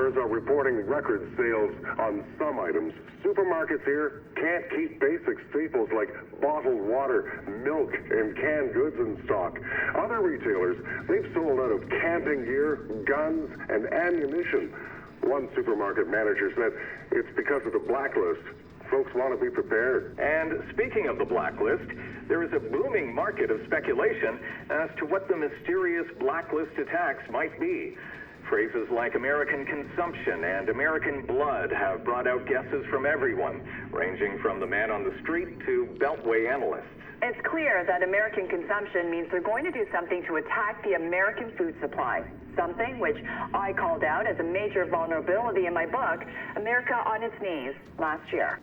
Retailers are reporting record sales on some items. Supermarkets here can't keep basic staples like bottled water, milk, and canned goods in stock. Other retailers, they've sold out of camping gear, guns, and ammunition. One supermarket manager said it's because of the Blacklist. Folks want to be prepared. And speaking of the Blacklist, there is a booming market of speculation as to what the mysterious Blacklist attacks might be. Phrases like American consumption and American blood have brought out guesses from everyone, ranging from the man on the street to Beltway analysts. It's clear that American consumption means they're going to do something to attack the American food supply. Something which I called out as a major vulnerability in my book, America on Its Knees, last year.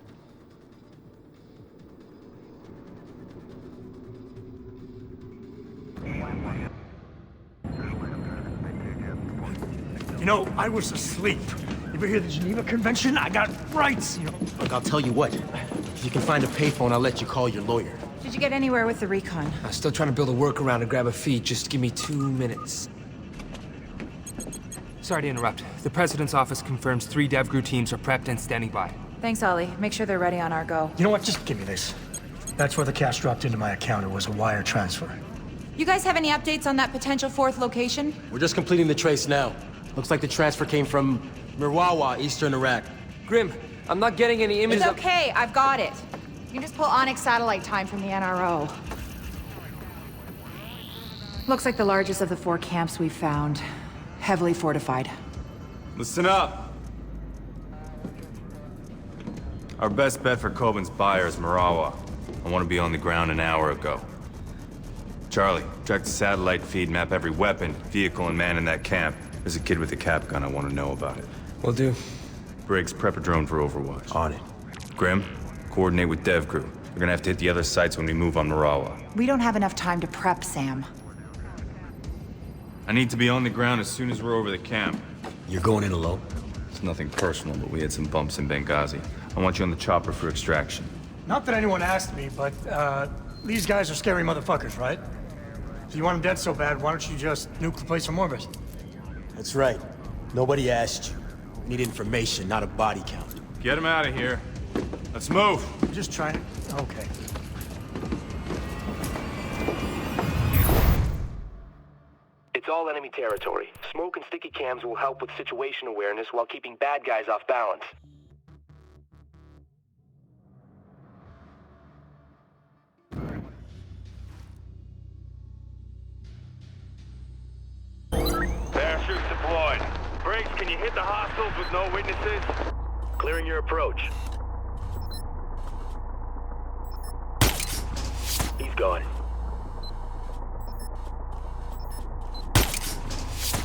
You know, I was asleep. You ever hear the Geneva Convention? I got rights, you know. Look, I'll tell you what. If you can find a payphone, I'll let you call your lawyer. Did you get anywhere with the recon? I'm still trying to build a workaround to grab a feed. Just give me 2 minutes. Sorry to interrupt. The President's office confirms 3 DevGru teams are prepped and standing by. Thanks, Ollie. Make sure they're ready on our go. You know what? Just give me this. That's where the cash dropped into my account. It was a wire transfer. You guys have any updates on that potential 4th location? We're just completing the trace now. Looks like the transfer came from Mirwawa, eastern Iraq. Grim, I'm not getting any images It's okay, I've got it. You can just pull Onyx satellite time from the NRO. Looks like the largest of the 4 camps we've found. Heavily fortified. Listen up. Our best bet for Kobin's buyer is Marawa. I want to be on the ground an hour ago. Charlie, track the satellite feed, map every weapon, vehicle, and man in that camp. There's a kid with a cap gun. I want to know about it. Will do. Briggs, prep a drone for Overwatch. On it. Grim, coordinate with DevGru. We're gonna have to hit the other sites when we move on Marawa. We don't have enough time to prep, Sam. I need to be on the ground as soon as we're over the camp. You're going in alone? It's nothing personal, but we had some bumps in Benghazi. I want you on the chopper for extraction. Not that anyone asked me, but, these guys are scary motherfuckers, right? If you want them dead so bad, why don't you just nuke the place from orbit? That's right. Nobody asked you. We need information, not a body count. Get him out of here. Let's move. I'm just trying to... Okay. It's all enemy territory. Smoke and sticky cams will help with situation awareness while keeping bad guys off balance. Parachute deployed. Briggs, can you hit the hostiles with no witnesses? Clearing your approach. He's gone.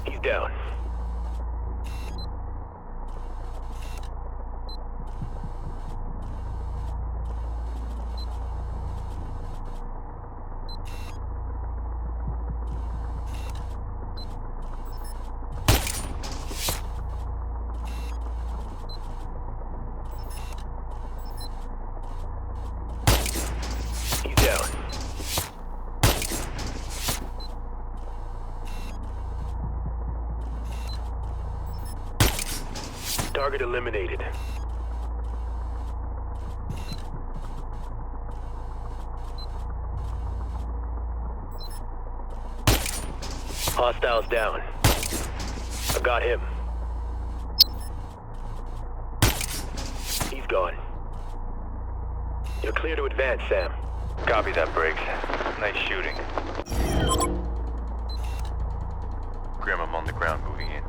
He's down. Target eliminated. Hostiles down. I got him. He's gone. You're clear to advance, Sam. Copy that, Briggs. Nice shooting. Grim, I'm on the ground moving in.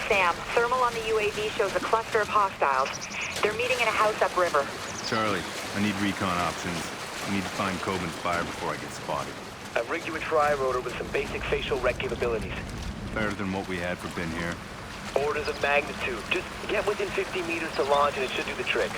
Sam, thermal on the UAV shows a cluster of hostiles. They're meeting in a house upriver. Charlie, I need recon options. I need to find Kobin's buyer before I get spotted. I've rigged you a tri-rotor with some basic facial rec capabilities. Better than what we had for Ben here. Orders of magnitude. Just get within 50 meters to launch and it should do the trick.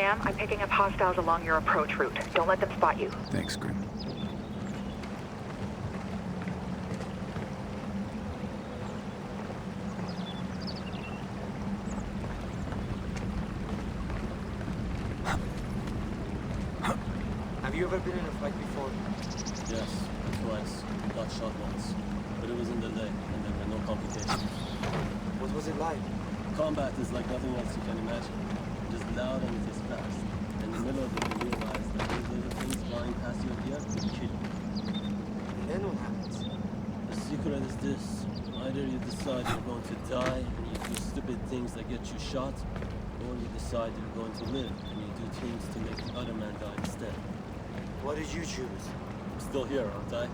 Sam, I'm picking up hostiles along your approach route. Don't let them spot you. Thanks, Grim. Have you ever been in a fight before? Yes, twice. Got shot once. But it was in the leg, and there were no complications. What was it like? Combat is like nothing else you can imagine. It is loud and it is fast. In the middle of it, you realize that those little things flying past your ear will kill you. And then what happens? The secret is this. Either you decide you're going to die, and you do stupid things that get you shot, or you decide you're going to live, and you do things to make the other man die instead. What did you choose? I'm still here, aren't I?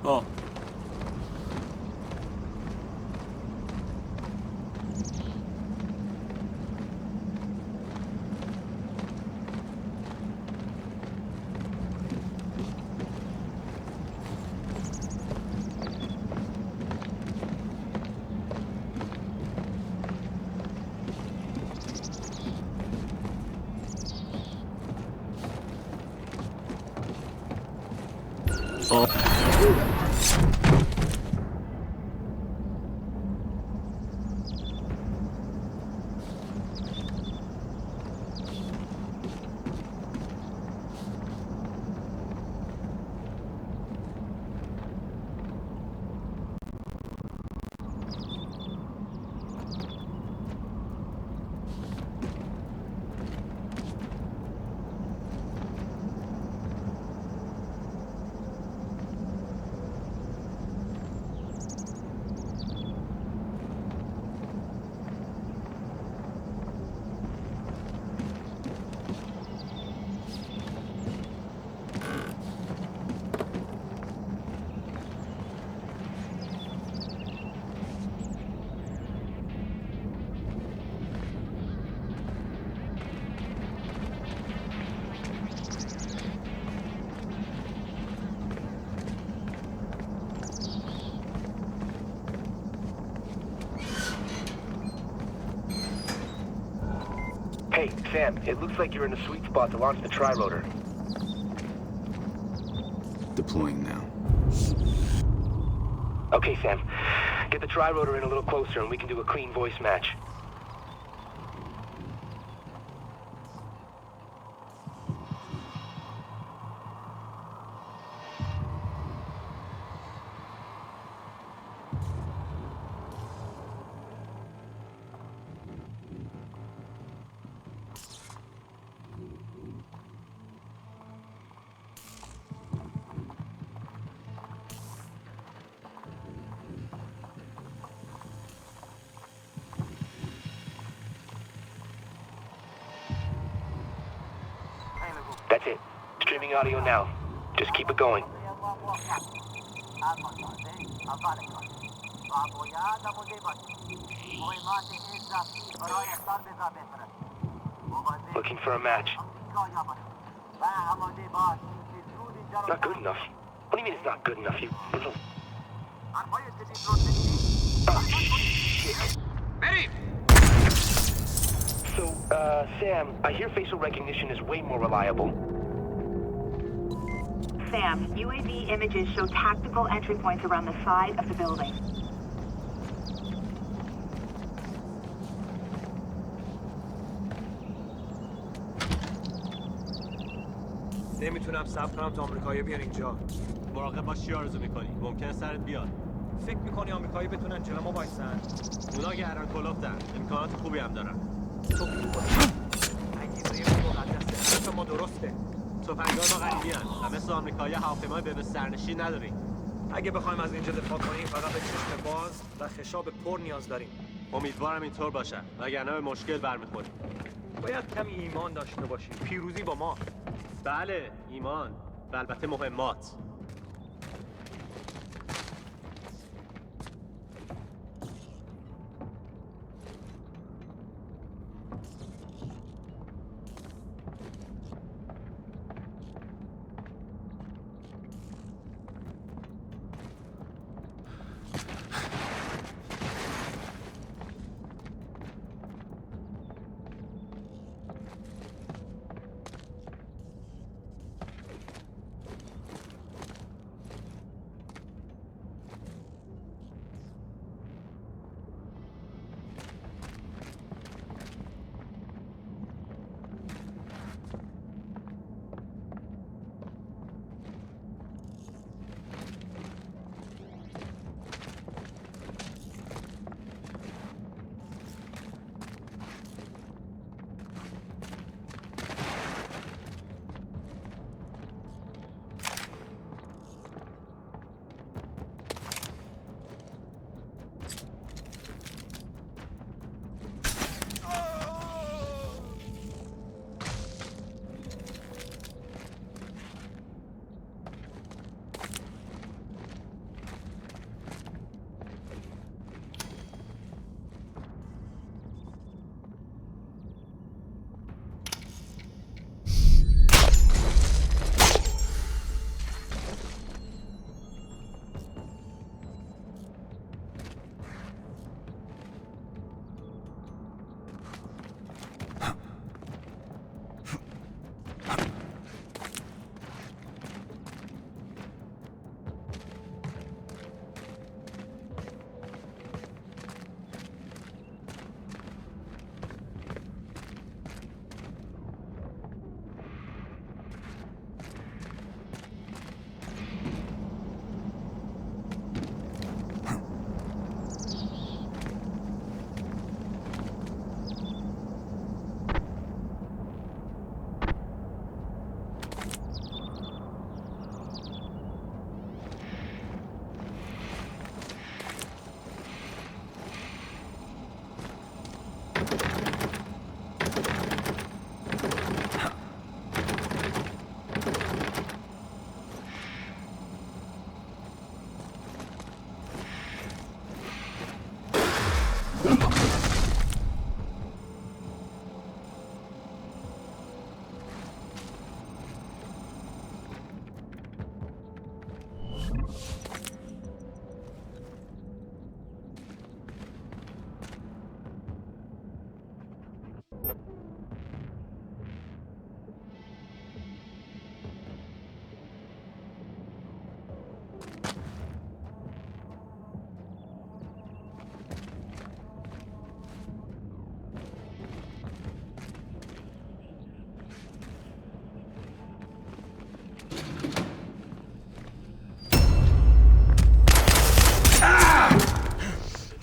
Oh. Hey, Sam, it looks like you're in a sweet spot to launch the tri-rotor. Deploying now. Okay, Sam. Get the tri-rotor in a little closer and we can do a clean voice match. That's it. Streaming audio now. Just keep it going. Looking for a match. Not good enough? What do you mean it's not good enough, you little... Oh, shit. Ready! So, Sam, I hear facial recognition is way more reliable. Sam, UAV images show tactical entry points around the side of the building. نمیتونم صبر کنم تا آمریکایی بیان اینجا. مراقب باش چی آرزو میکنی؟ ممکنه سرت بیاد. فکر میکنی آمریکایی بتونن جلو ما وایسن؟ اونا گهران کلوفتن. امکانات خوبی هم دارن. تو خوب باش. انگیزه مقدسه. حرف ما درسته. تفنگ‌ها ما غریبی‌ان. مثل آمریکایی‌ها هواپیمای به سرنشین نداریم. اگه بخوایم از اینجا دفاع کنیم فقط به چشم باز و خشاب پر نیاز داریم. امیدوارم اینطور باشه. وگرنه به مشکل برمیخوریم. باید کمی ایمان داشته باشیم. پیروزی با ما. بله ایمان و البته مهمات.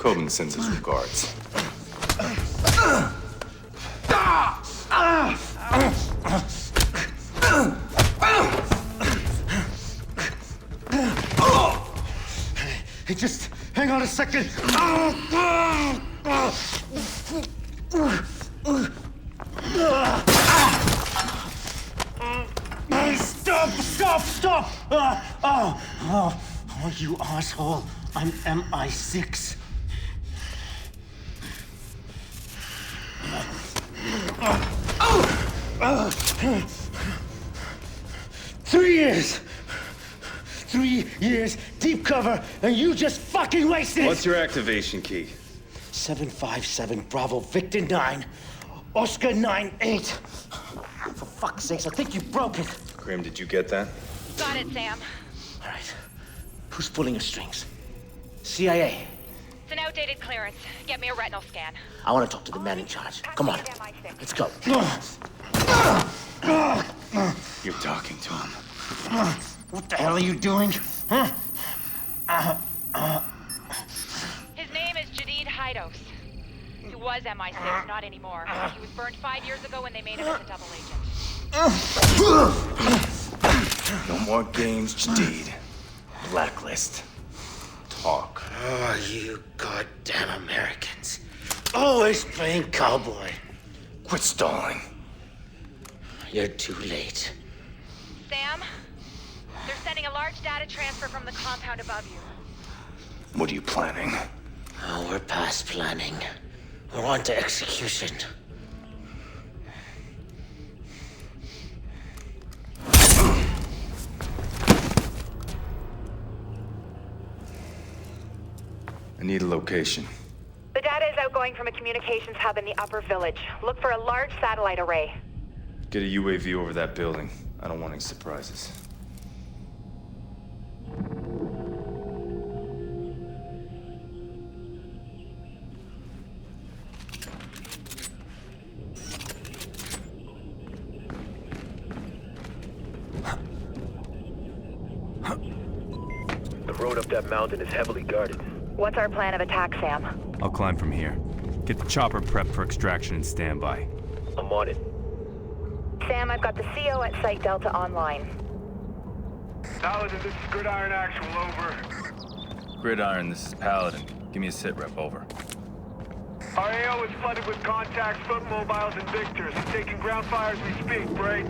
Kobin sends his regards. Hey, just hang on a second. Stop! Oh, you asshole. I'm MI6. 3 years! 3 years, deep cover, and you just fucking wasted! What's your activation key? 757 Bravo Victor 9, Oscar 98. For fuck's sakes, I think you broke it. Grim, did you get that? Got it, Sam. All right. Who's pulling the strings? CIA. It's an outdated clearance. Get me a retinal scan. I want to talk to the man in charge. Come on. Let's go. You're talking to him. What the hell are you doing? Huh? His name is Jadid Haidos. He was MI6, not anymore. He was burned 5 years ago when they made him as a double agent. No more games, Jadid. Blacklist. Talk. Oh, you goddamn Americans. Always playing cowboy. Quit stalling. You're too late. Sam, they're sending a large data transfer from the compound above you. What are you planning? Oh, we're past planning. We're on to execution. I need a location. The data is outgoing from a communications hub in the upper village. Look for a large satellite array. Get a UAV over that building. I don't want any surprises. The road up that mountain is heavily guarded. What's our plan of attack, Sam? I'll climb from here. Get the chopper prepped for extraction and standby. I'm on it. Sam, I've got the CO at Site Delta online. Paladin, this is Gridiron Actual, over. Gridiron, this is Paladin. Give me a sit rep, over. Our AO is flooded with contacts, foot mobiles, and Victors. He's taking ground fire as we speak. Break.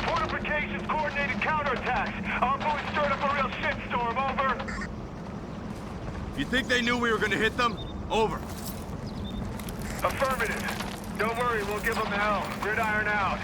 Fortifications, coordinated counterattacks. Envoy stirred up a real shitstorm, over. You think they knew we were gonna hit them? Over. Affirmative. Don't worry, we'll give them hell. Gridiron out.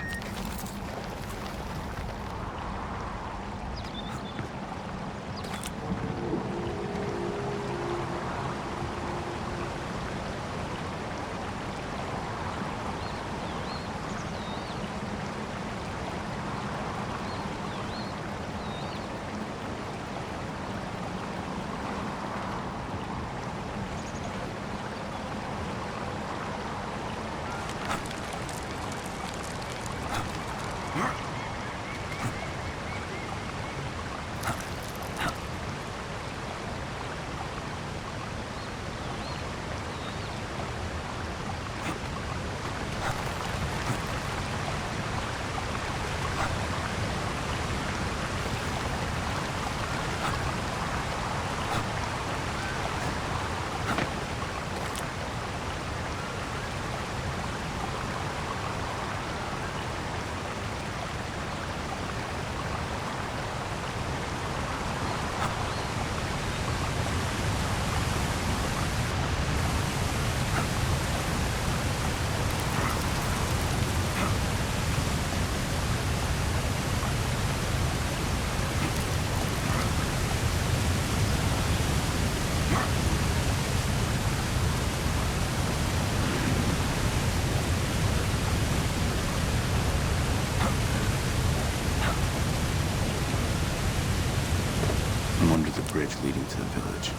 Bridge leading to the village.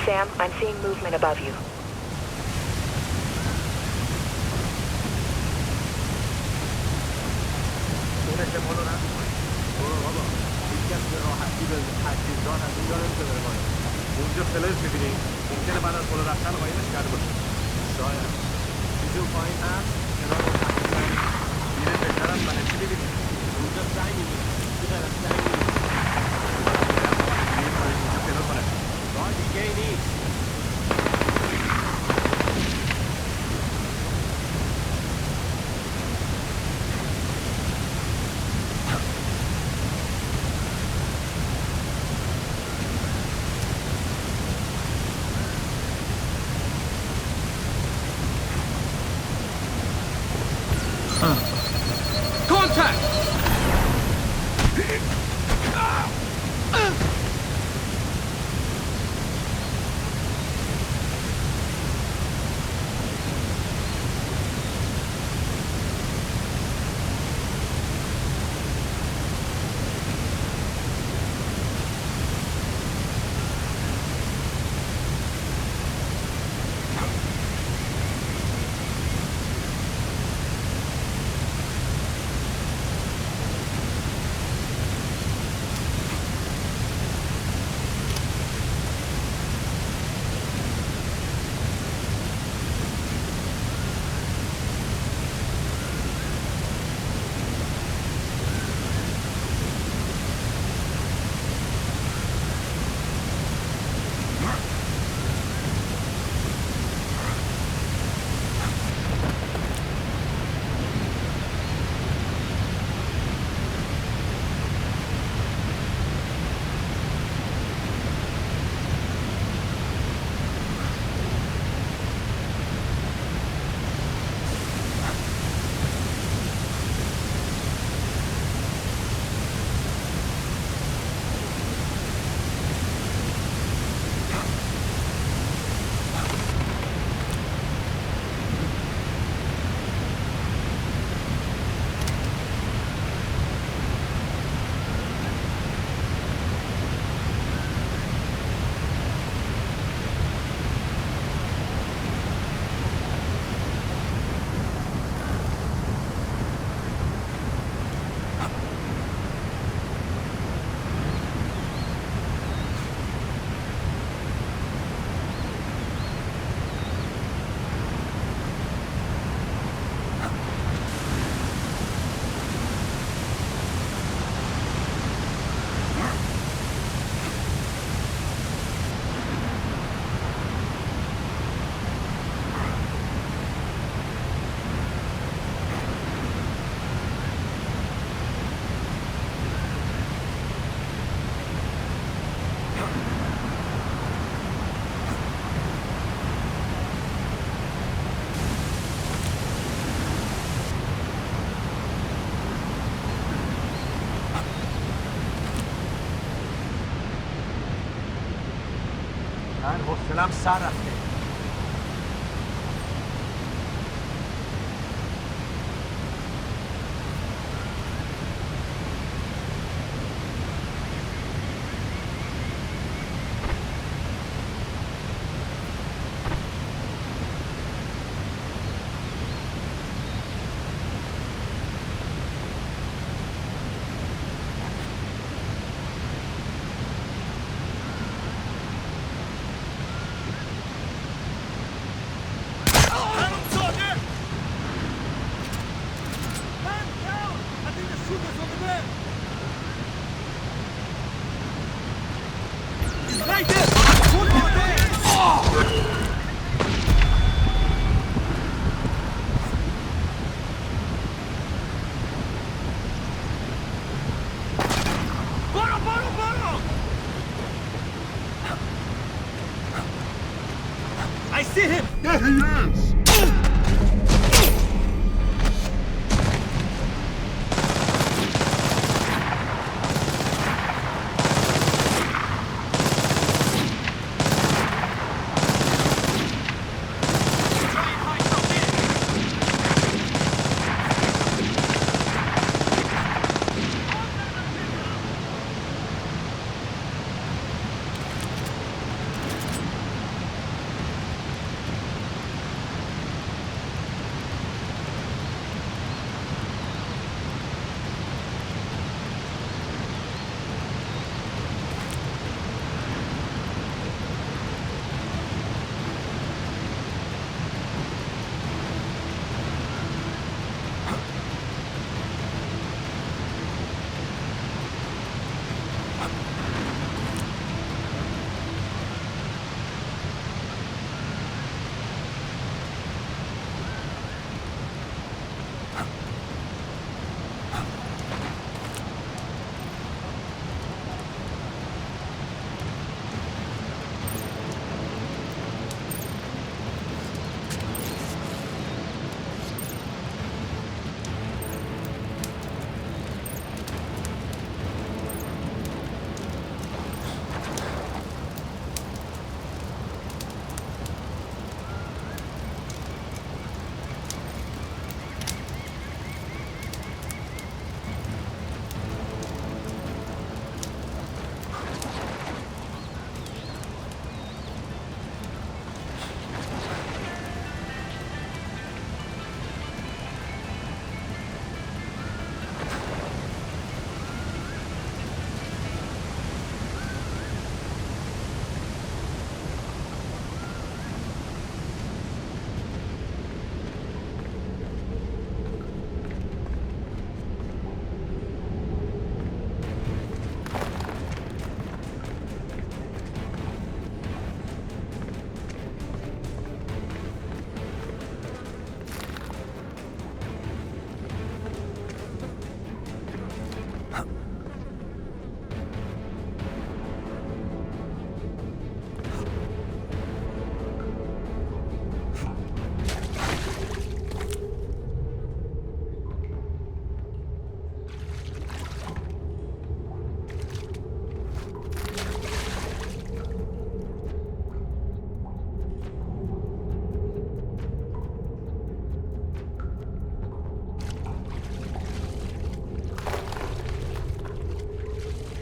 Sam, I'm seeing movement above you. اونجا فلز می‌بینی ممکنه بعد از بالا رفتن قایمش کرده باشه شاید چیزی اون پایین هست کنار اون تحقیق میره بهترم من چی ببینیم اونجا سعی می‌بینیم چی غیر از سعی می‌بینیم پیدا کنه راه دیگه ای نیست Contact! من حوصله‌ام سر رفته. I see him! There he is!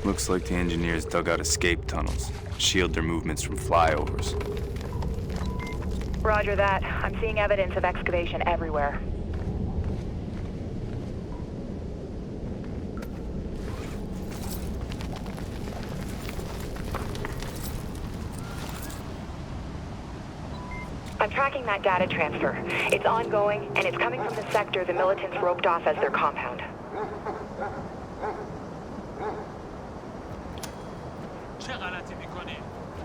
Looks like the engineers dug out escape tunnels, shield their movements from flyovers. Roger that. I'm seeing evidence of excavation everywhere. I'm tracking that data transfer. It's ongoing, and it's coming from the sector the militants roped off as their compound. چه غلطی میکنی؟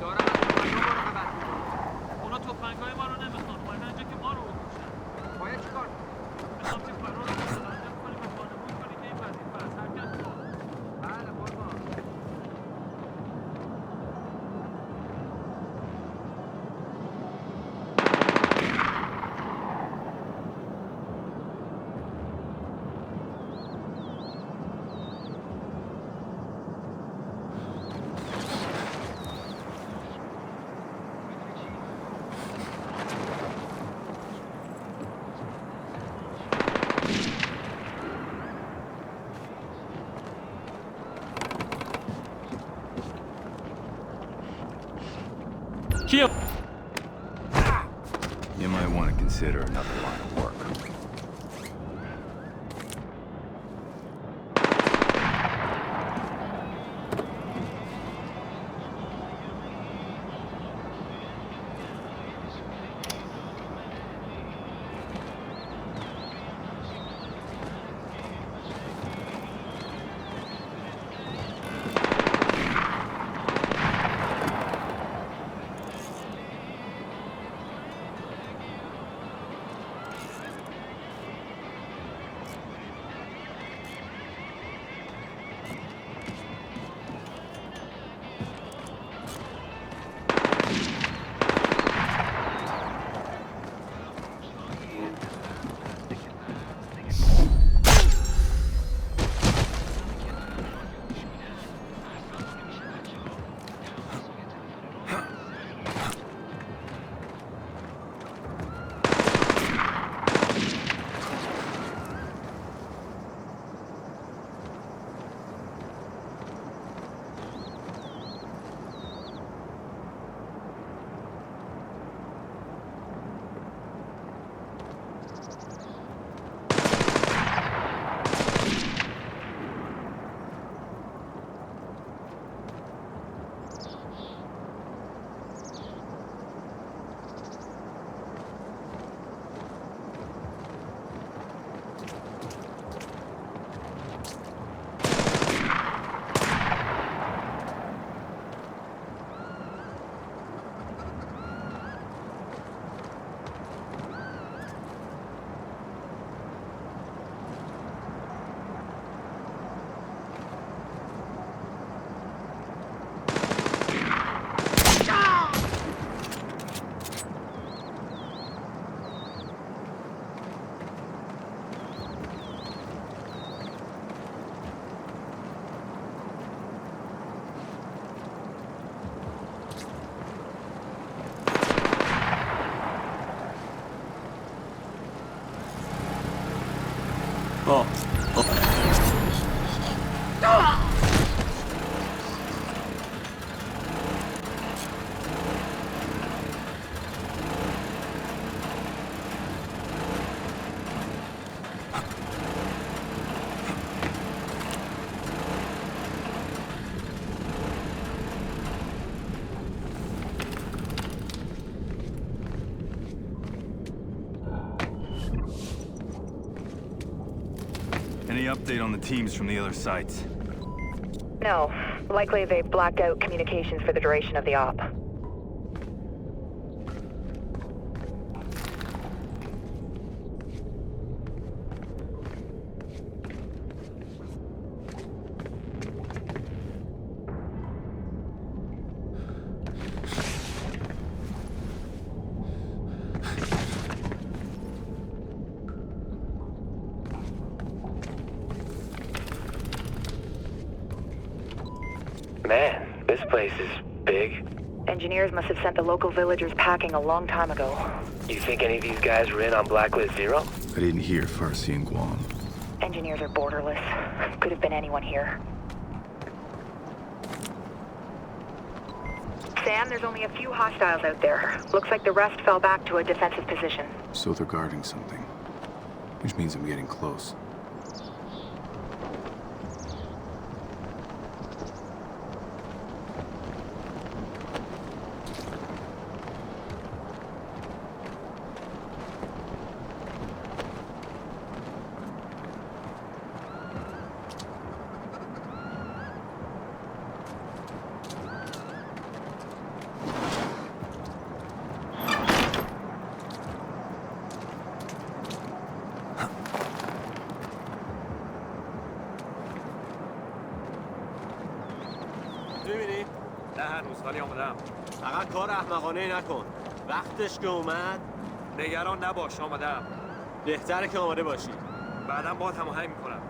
دارم از تفنگ‌ها ما رو خبر می‌کنم. اونا تفنگ‌های ما رو نمیخوان. باید اینجا که ما رو بکشن. باید چیکار کنیم؟ میخوام تیم فرار رو متوجه کنیم و وانمود کنیم که این وظیفه از حرکت کن. بله قربان. Kill! You might want to consider another line of work. Any update on the teams from the other sites? No. Likely they've blacked out communications for the duration of the op. Man, this place is big. Engineers must have sent the local villagers packing a long time ago. You think any of these guys were in on Blacklist Zero? I didn't hear Farsi and Guam. Engineers are borderless. Could have been anyone here. Sam, there's only a few hostiles out there. Looks like the rest fell back to a defensive position. So they're guarding something. Which means I'm getting close. می‌بینی؟ نه هنوز ولی آمدم. فقط کار احمقانه نکن. وقتش که اومد نگران نباش آمدم. بهتره که آماده باشی. بعداً باهات هماهنگ می‌کنم.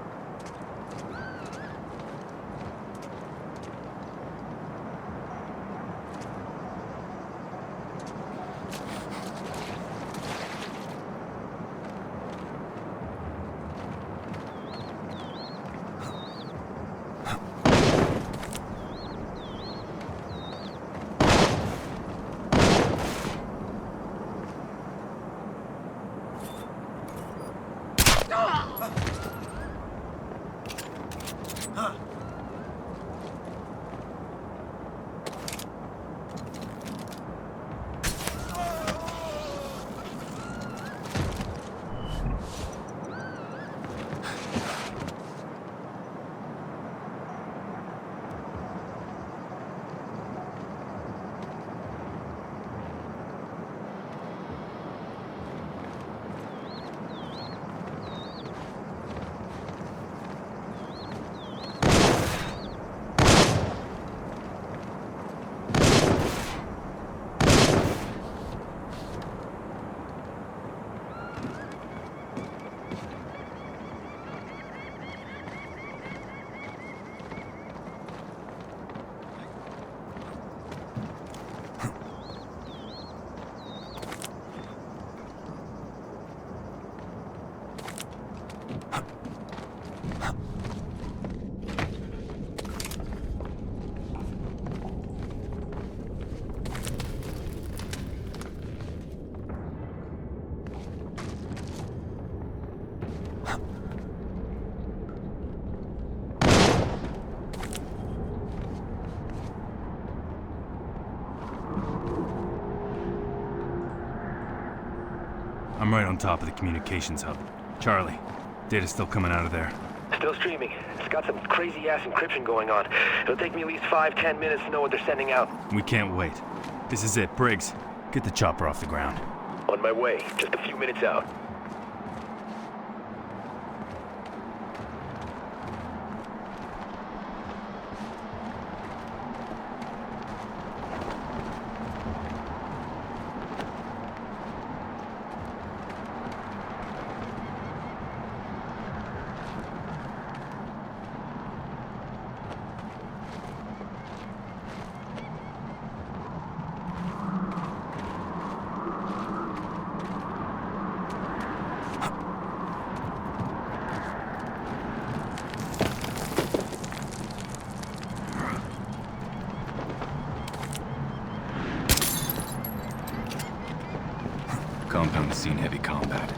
I'm right on top of the communications hub. Charlie, data's still coming out of there. Still streaming. It's got some crazy-ass encryption going on. It'll take me at least 5-10 minutes to know what they're sending out. We can't wait. This is it. Briggs, get the chopper off the ground. On my way. Just a few minutes out. Compound's seen heavy combat.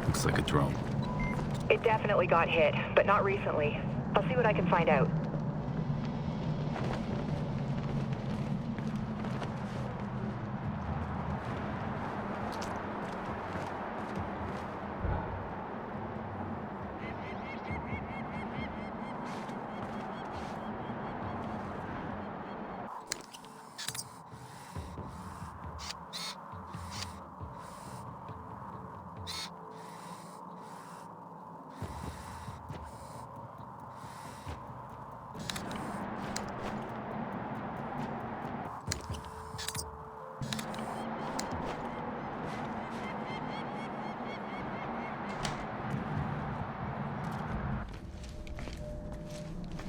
Looks like a drone. It definitely got hit, but not recently. I'll see what I can find out.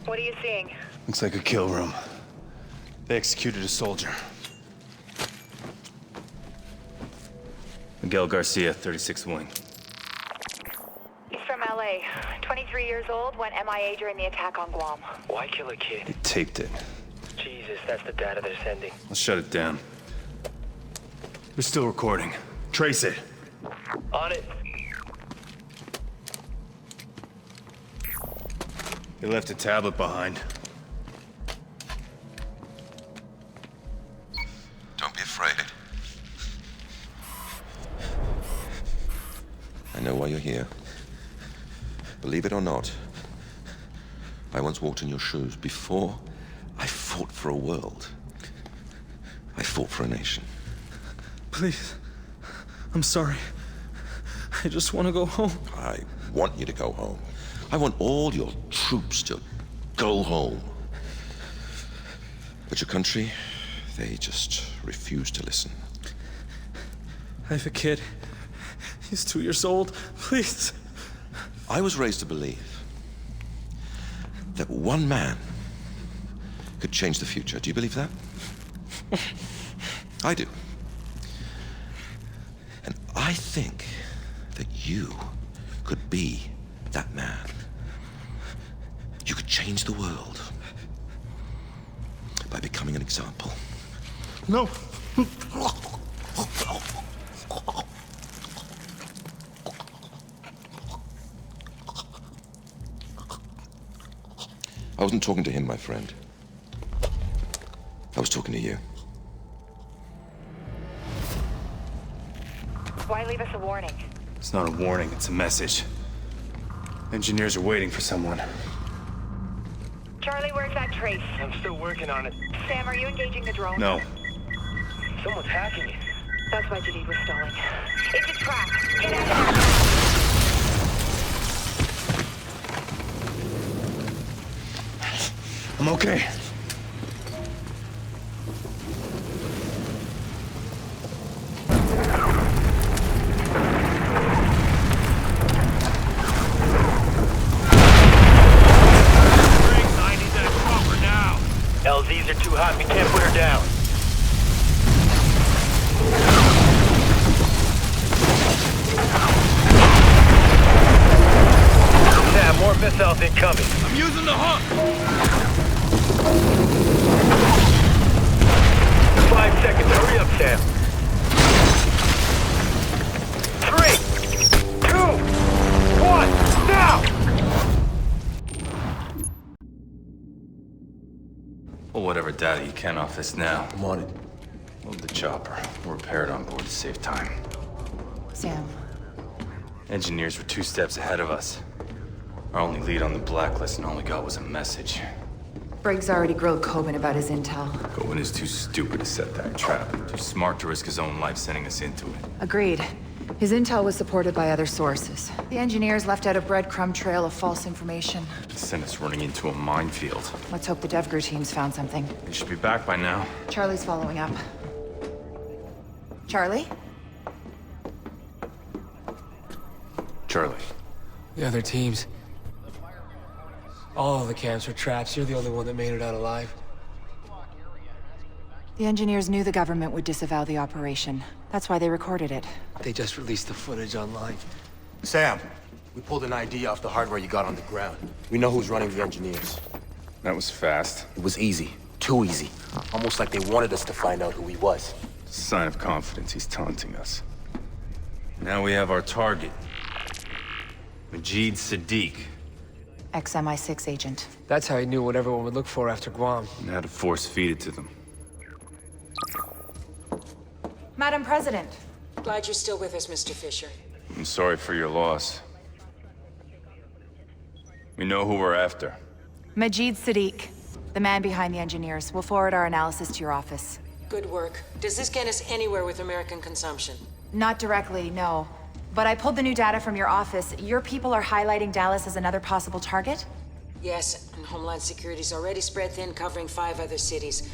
What are you seeing? Looks like a kill room. They executed a soldier. Miguel Garcia, 36th Wing. He's from LA. 23 years old, went MIA during the attack on Guam. Why kill a kid? They taped it. Jesus, that's the data they're sending. Let's shut it down. They're still recording. Trace it. On it. They left a tablet behind. Don't be afraid. I know why you're here. Believe it or not, I once walked in your shoes. Before I fought for a world, I fought for a nation. Please. I'm sorry. I just want to go home. I want you to go home. I want all your troops to go home. But your country, they just refuse to listen. I have a kid. He's 2 years old. Please. I was raised to believe that one man could change the future. Do you believe that? I do. And I think that you could be that man. You could change the world by becoming an example. No. I wasn't talking to him, my friend. I was talking to you. Why leave us a warning? It's not a warning, it's a message. Engineers are waiting for someone. Charlie, where's that trace? I'm still working on it. Sam, are you engaging the drone? No. Someone's hacking it. That's why Jadid was stalling. It's a trap. Get out of here. I'm okay. LZs are too hot. We can't put her down. Yeah, more missiles incoming. I'm using the hook. 5 seconds. Hurry up, Sam. 3, 2, 1, now! Well, whatever data you can off this now. I'm on it. Load the chopper. We'll repair it on board to save time. Sam. Engineers were 2 steps ahead of us. Our only lead on the Blacklist, and all we got was a message. Briggs already grilled Kobin about his intel. Kobin is too stupid to set that trap. Too smart to risk his own life sending us into it. Agreed. His intel was supported by other sources. The engineers left out a breadcrumb trail of false information. Sent us running into a minefield. Let's hope the DevGru teams found something. They should be back by now. Charlie's following up. Charlie? Charlie. The other teams. All of the camps were traps. You're the only one that made it out alive. The engineers knew the government would disavow the operation. That's why they recorded it. They just released the footage online. Sam, we pulled an ID off the hardware you got on the ground. We know who's running the engineers. That was fast. It was easy. Too easy. Almost like they wanted us to find out who he was. Sign of confidence, he's taunting us. Now we have our target. Majid Sadiq. Ex-MI6 agent. That's how he knew what everyone would look for after Guam. And how to force feed it to them. Madam President. Glad you're still with us, Mr. Fisher. I'm sorry for your loss. We know who we're after. Majid Sadiq, the man behind the engineers. We'll forward our analysis to your office. Good work. Does this get us anywhere with American consumption? Not directly, no. But I pulled the new data from your office. Your people are highlighting Dallas as another possible target? Yes, and Homeland Security's already spread thin, covering 5 other cities.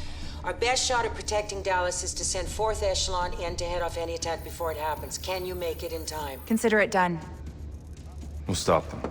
Our best shot at protecting Dallas is to send Fourth Echelon in to head off any attack before it happens. Can you make it in time? Consider it done. We'll stop them.